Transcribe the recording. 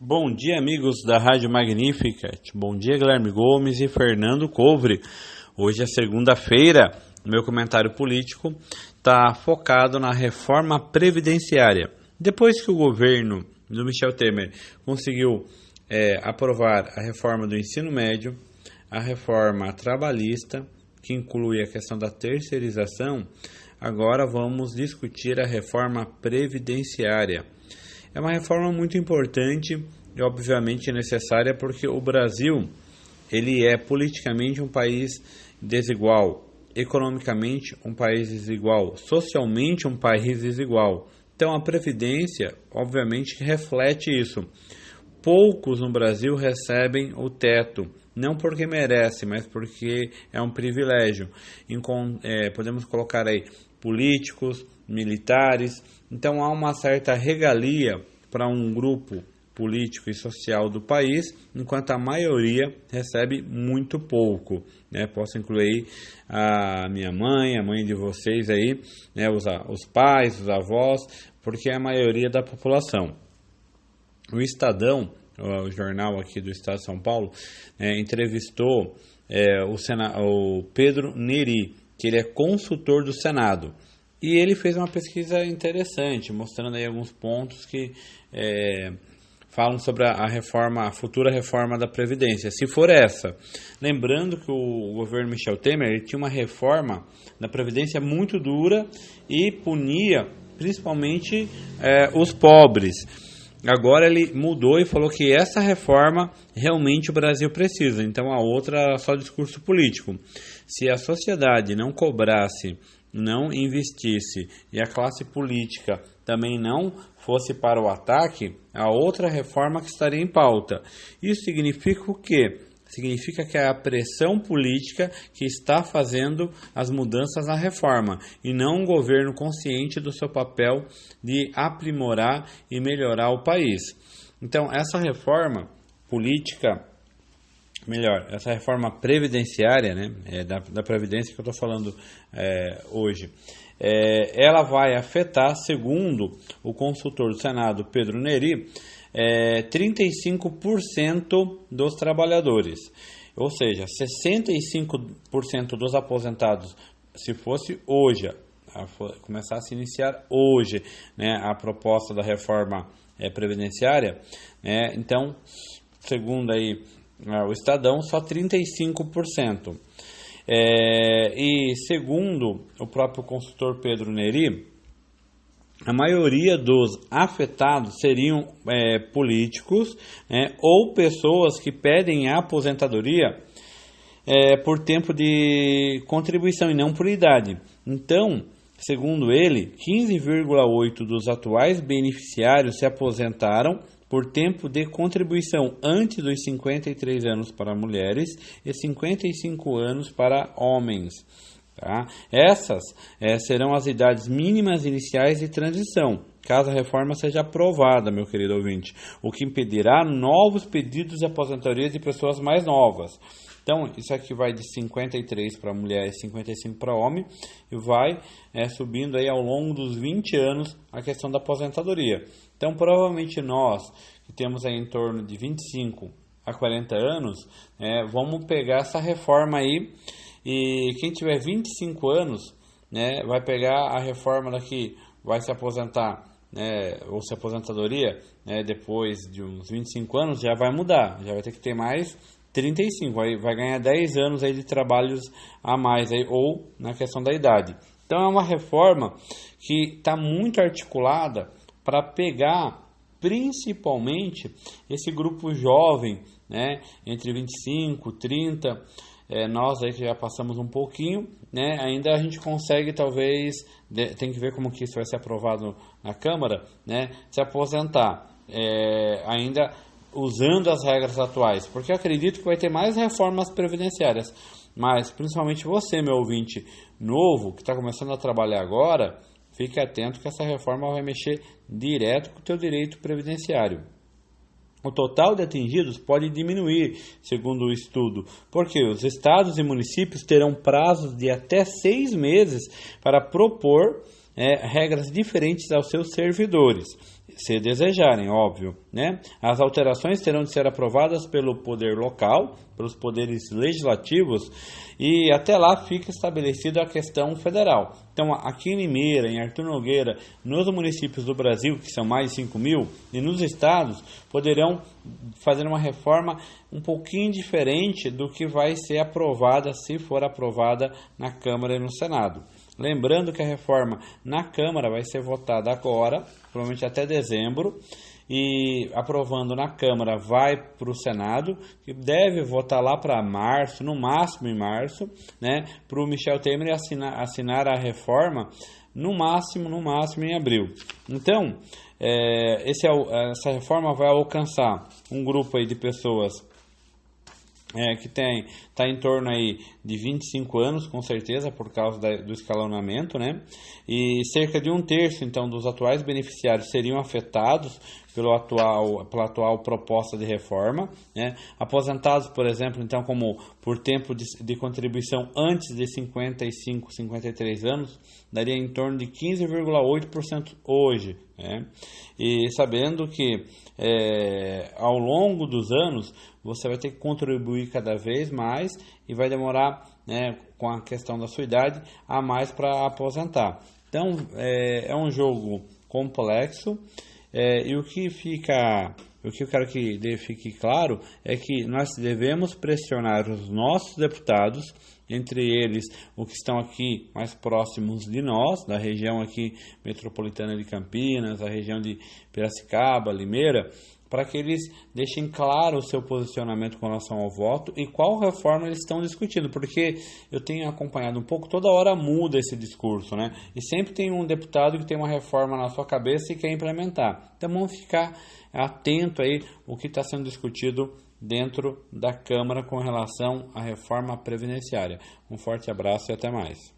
Bom dia, amigos da Rádio Magnificat. Bom dia, Guilherme Gomes e Fernando Couvre. Hoje é segunda-feira. Meu comentário político está focado na reforma previdenciária. Depois que o governo do Michel Temer conseguiu aprovar a reforma do ensino médio, a reforma trabalhista, que inclui a questão da terceirização, agora vamos discutir a reforma previdenciária. É uma reforma muito importante e obviamente necessária porque o Brasil ele é politicamente um país desigual, economicamente um país desigual, socialmente um país desigual. Então a Previdência obviamente reflete isso. Poucos no Brasil recebem o teto, não porque merece, mas porque é um privilégio. Podemos colocar aí políticos, militares. Então há uma certa regalia para um grupo político e social do país, enquanto a maioria recebe muito pouco. Posso incluir a minha mãe, a mãe de vocês aí, os pais, os avós, porque é a maioria da população. O Estadão, o jornal aqui do Estado de São Paulo, entrevistou o Pedro Neri, que ele é consultor do Senado. E ele fez uma pesquisa interessante, mostrando aí alguns pontos que falam sobre a futura reforma da Previdência, se for essa. Lembrando que o governo Michel Temer ele tinha uma reforma da Previdência muito dura e punia principalmente os pobres. Agora ele mudou e falou que essa reforma realmente o Brasil precisa. Então a outra é só discurso político. Se a sociedade não cobrasse, não investisse e a classe política também não fosse para o ataque, a outra reforma que estaria em pauta. Isso significa o quê? Significa que é a pressão política que está fazendo as mudanças na reforma e não um governo consciente do seu papel de aprimorar e melhorar o país. Então, essa reforma política, essa reforma previdenciária, da Previdência que eu estou falando hoje, ela vai afetar, segundo o consultor do Senado, Pedro Neri, 35% dos trabalhadores, ou seja, 65% dos aposentados, se fosse hoje, começar a se iniciar hoje, a proposta da reforma previdenciária, então, segundo aí o Estadão, só 35%. E segundo o próprio consultor Pedro Neri, a maioria dos afetados seriam políticos ou pessoas que pedem a aposentadoria por tempo de contribuição e não por idade. Então, segundo ele, 15,8% dos atuais beneficiários se aposentaram por tempo de contribuição antes dos 53 anos para mulheres e 55 anos para homens. Tá? Essas serão as idades mínimas iniciais de transição, caso a reforma seja aprovada, meu querido ouvinte, o que impedirá novos pedidos de aposentadoria de pessoas mais novas. Então, isso aqui vai de 53 para mulher e 55 para homem e vai subindo aí ao longo dos 20 anos a questão da aposentadoria. Então, provavelmente nós, que temos aí em torno de 25 a 40 anos, vamos pegar essa reforma aí. E quem tiver 25 anos, vai pegar a reforma daqui, vai se aposentar, ou se aposentadoria, depois de uns 25 anos, já vai mudar, já vai ter que ter mais 35, vai ganhar 10 anos aí de trabalhos a mais, aí, ou na questão da idade. Então é uma reforma que está muito articulada para pegar principalmente esse grupo jovem, entre 25 e 30. Nós aí que já passamos um pouquinho, ainda a gente consegue talvez, tem que ver como que isso vai ser aprovado na Câmara, se aposentar, ainda usando as regras atuais, porque eu acredito que vai ter mais reformas previdenciárias, mas principalmente você, meu ouvinte novo, que está começando a trabalhar agora, fique atento que essa reforma vai mexer direto com o teu direito previdenciário. O total de atingidos pode diminuir, segundo o estudo, porque os estados e municípios terão prazos de até 6 meses para propor regras diferentes aos seus servidores. se desejarem, óbvio, né? As alterações terão de ser aprovadas pelo poder local, pelos poderes legislativos, e até lá fica estabelecida a questão federal. Então, aqui em Limeira, em Artur Nogueira, nos municípios do Brasil, que são mais de 5 mil, e nos estados, poderão fazer uma reforma um pouquinho diferente do que vai ser aprovada, se for aprovada na Câmara e no Senado. Lembrando que a reforma na Câmara vai ser votada agora, provavelmente até dezembro, e aprovando na Câmara vai para o Senado, que deve votar lá para março, no máximo em março, né, para o Michel Temer assinar a reforma no máximo em abril. Então, essa reforma vai alcançar um grupo aí de pessoas que está em torno aí de 25 anos, com certeza, por causa do escalonamento, né? E cerca de 1/3, então, dos atuais beneficiários seriam afetados pela atual proposta de reforma, né? Aposentados, por exemplo, então, como por tempo de contribuição antes de 55, 53 anos, daria em torno de 15,8% hoje, né? E sabendo que ao longo dos anos você vai ter que contribuir cada vez mais e vai demorar, né, com a questão da sua idade, a mais para aposentar. Então, é um jogo complexo, e o que eu quero que fique claro é que nós devemos pressionar os nossos deputados, entre eles os que estão aqui mais próximos de nós, da região aqui metropolitana de Campinas, a região de Piracicaba, Limeira, para que eles deixem claro o seu posicionamento com relação ao voto e qual reforma eles estão discutindo, porque eu tenho acompanhado um pouco, toda hora muda esse discurso, né? E sempre tem um deputado que tem uma reforma na sua cabeça e quer implementar. Então vamos ficar atento aí o que está sendo discutido dentro da Câmara com relação à reforma previdenciária. Um forte abraço e até mais.